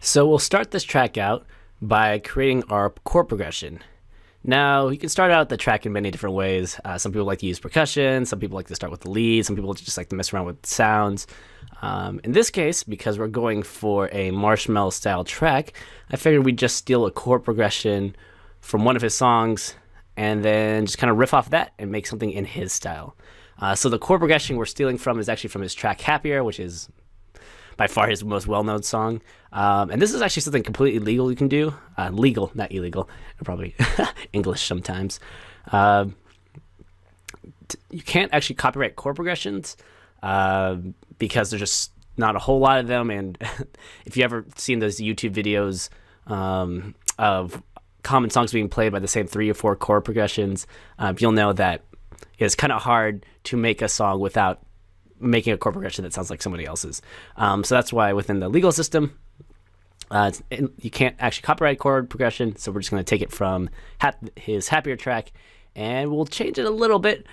So we'll start this track out by creating our chord progression. Now, you can start out the track in many different ways. Some people like to use percussion, some people like to start with the lead, some people just like to mess around with sounds. In this case, because we're going for a Marshmallow style track, I figured we'd just steal a chord progression from one of his songs and then just kind of riff off that and make something in his style. So the chord progression we're stealing from is actually from his track Happier, which is by far his most well-known song. And this is actually something completely legal you can do. Legal, not illegal. Probably English sometimes. You can't actually copyright chord progressions because there's just not a whole lot of them. And if you ever seen those YouTube videos of common songs being played by the same 3 or 4 chord progressions, you'll know that it's kind of hard to make a song without making a chord progression that sounds like somebody else's. So that's why within the legal system, you can't actually copyright chord progression. So we're just going to take it from his Happier track and we'll change it a little bit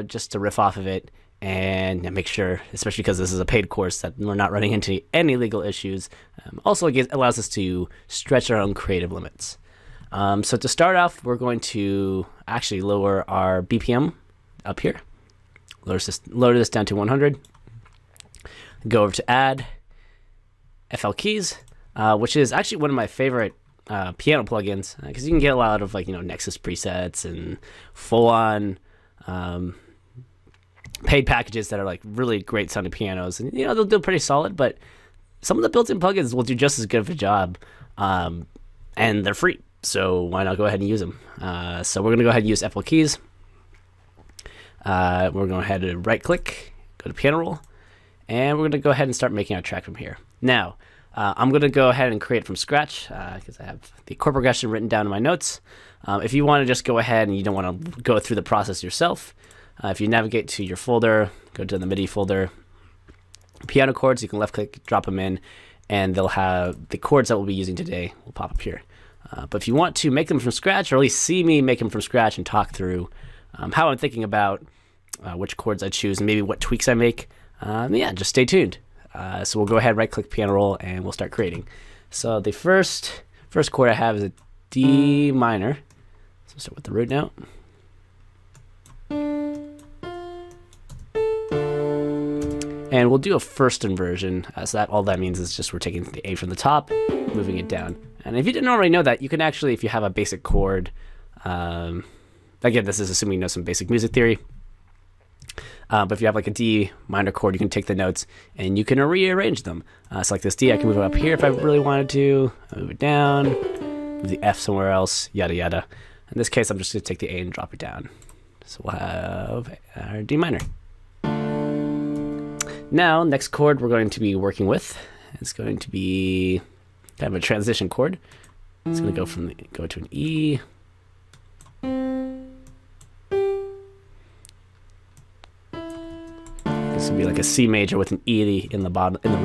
just to riff off of it and make sure, especially because this is a paid course, that we're not running into any legal issues. Also, it allows us to stretch our own creative limits. So to start off, we're going to actually lower our BPM up here. Lower this down to 100. Go over to Add, FL Keys, which is actually one of my favorite piano plugins because you can get a lot of Nexus presets and full-on paid packages that are like really great sounding pianos, and they'll do pretty solid. But some of the built-in plugins will do just as good of a job, and they're free. So why not go ahead and use them? So we're gonna go ahead and use FL Keys. We're going to go ahead and right click, go to piano roll, and we're going to go ahead and start making our track from here. Now, I'm going to go ahead and create from scratch because I have the chord progression written down in my notes. If you want to just go ahead and you don't want to go through the process yourself, if you navigate to your folder, go to the MIDI folder, piano chords, you can left click, drop them in, and they'll have the chords that we'll be using today will pop up here. But if you want to make them from scratch, or at least see me make them from scratch and talk through how I'm thinking about which chords I choose and maybe what tweaks I make, yeah, just stay tuned. So we'll go ahead, right-click piano roll, and we'll start creating. So the first chord I have is a D minor. So we'll start with the root note. And we'll do a first inversion. So that all that means is just we're taking the A from the top, moving it down. And if you didn't already know that, you can actually, if you have a basic chord, again, this is assuming you know some basic music theory. But if you have like a D minor chord, you can take the notes and you can rearrange them. So like this D, I can move it up here if I really wanted to. I'll move it down, move the F somewhere else, yada yada. In this case, I'm just going to take the A and drop it down. So we'll have our D minor. Now, next chord we're going to be working with, it's going to be kind of a transition chord. It's going to go to an E. This would be like a C major with an E in the bottom, in the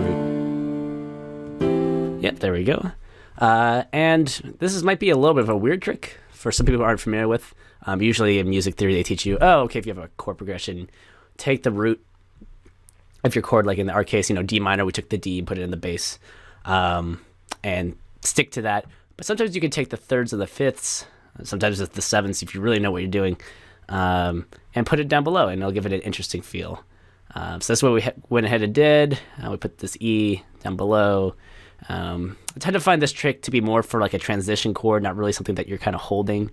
root. Yep, there we go. And this might be a little bit of a weird trick for some people who aren't familiar with. Usually in music theory, they teach you, okay, if you have a chord progression, take the root of your chord, like in our case, D minor, we took the D, put it in the bass, and stick to that. But sometimes you can take the thirds or the fifths, sometimes it's the sevenths if you really know what you're doing, and put it down below, and it'll give it an interesting feel. So that's what we went ahead and did. We put this E down below. I tend to find this trick to be more for like a transition chord, not really something that you're kind of holding,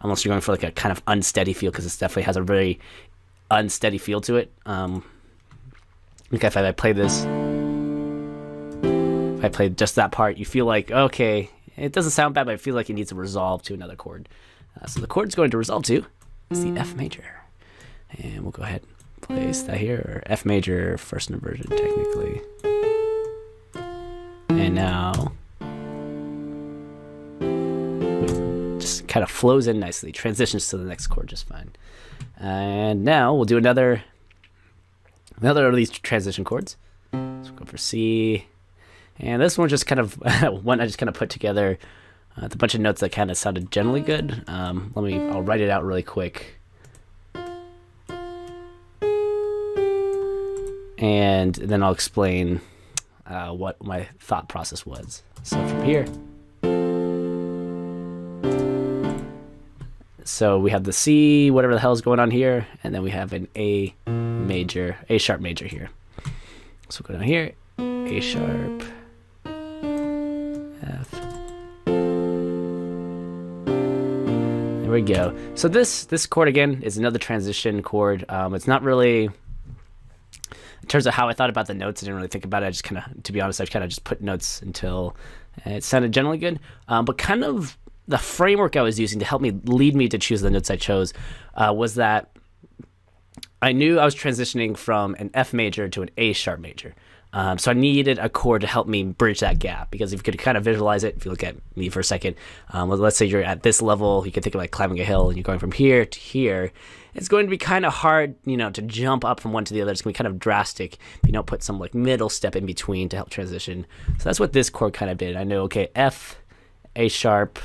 unless you're going for like a kind of unsteady feel, because this definitely has a very unsteady feel to it. Like if I play this, if I play just that part, you feel like, okay, it doesn't sound bad, but I feel like it needs to resolve to another chord. So the chord is going to resolve to is the F major. And we'll go ahead and place that here, or F major, first inversion technically. And now, it just kind of flows in nicely, transitions to the next chord just fine. And now we'll do another of these transition chords. So we'll go for C, and this one just kind of one I just kind of put together with a bunch of notes that kind of sounded generally good. I'll write it out really quick. And then I'll explain what my thought process was. So from here, so we have the C, whatever the hell is going on here, and then we have an A sharp major here. So we'll go down here, A sharp, F. There we go. So this chord again is another transition chord. It's not really, in terms of how I thought about the notes, I didn't really think about it. I just kind of, to be honest, I've kind of just put notes until it sounded generally good. But kind of the framework I was using to help me lead me to choose the notes I chose was that I knew I was transitioning from an F major to an A sharp major. So I needed a chord to help me bridge that gap, because if you could kind of visualize it, if you look at me for a second, well, let's say you're at this level, you can think of like climbing a hill and you're going from here to here. It's going to be kind of hard, to jump up from one to the other. It's going to be kind of drastic if you don't put some like middle step in between to help transition. So that's what this chord kind of did. I know, okay, F, A sharp,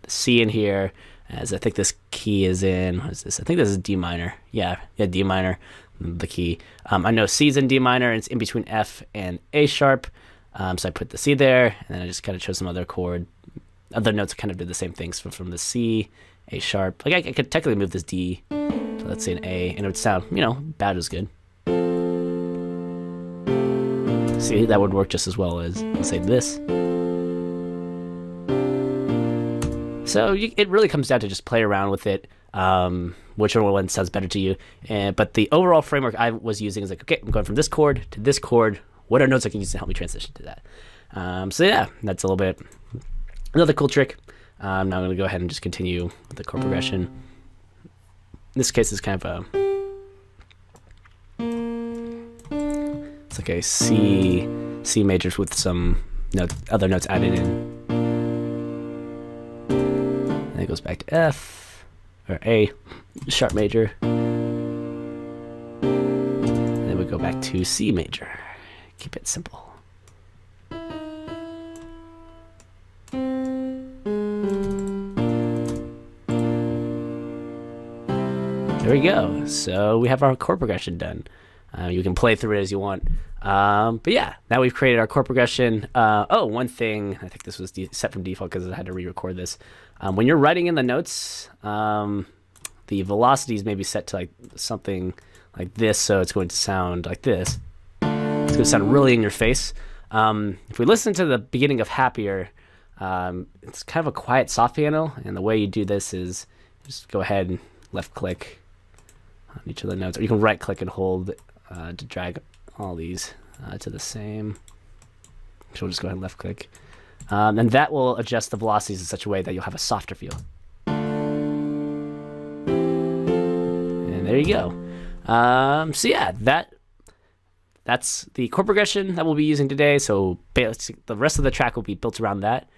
C in here, as I think this key is in, what is this? I think this is D minor. Yeah, D minor, the key. I know C's in D minor, and it's in between F and A sharp. So I put the C there, and then I just kind of chose some other chord. Other notes kind of did the same things from the C, A sharp. Like I could technically move this D, so let's say an A, and it would sound, bad as good. See, that would work just as well as, let's say, this. So it really comes down to just play around with it, whichever one sounds better to you. But the overall framework I was using is like, okay, I'm going from this chord to this chord. What are notes I can use to help me transition to that? So yeah, that's a little bit another cool trick. Now I'm going to go ahead and just continue with the chord progression. In this case, it's kind of it's like a C majors with some other notes added in. It goes back to F, or A, sharp major. And then we go back to C major. Keep it simple. There we go. So we have our chord progression done. You can play through it as you want. But yeah, now we've created our chord progression. One thing, I think this was set from default because I had to re-record this. When you're writing in the notes, the velocities may be set to like something like this, so it's going to sound like this. It's going to sound really in your face. If we listen to the beginning of Happier, it's kind of a quiet soft piano, and the way you do this is just go ahead and left click on each of the notes, or you can right click and hold to drag all these to the same. So we'll just go ahead and left click. And that will adjust the velocities in such a way that you'll have a softer feel. And there you go. So yeah, that's the chord progression that we'll be using today. So the rest of the track will be built around that.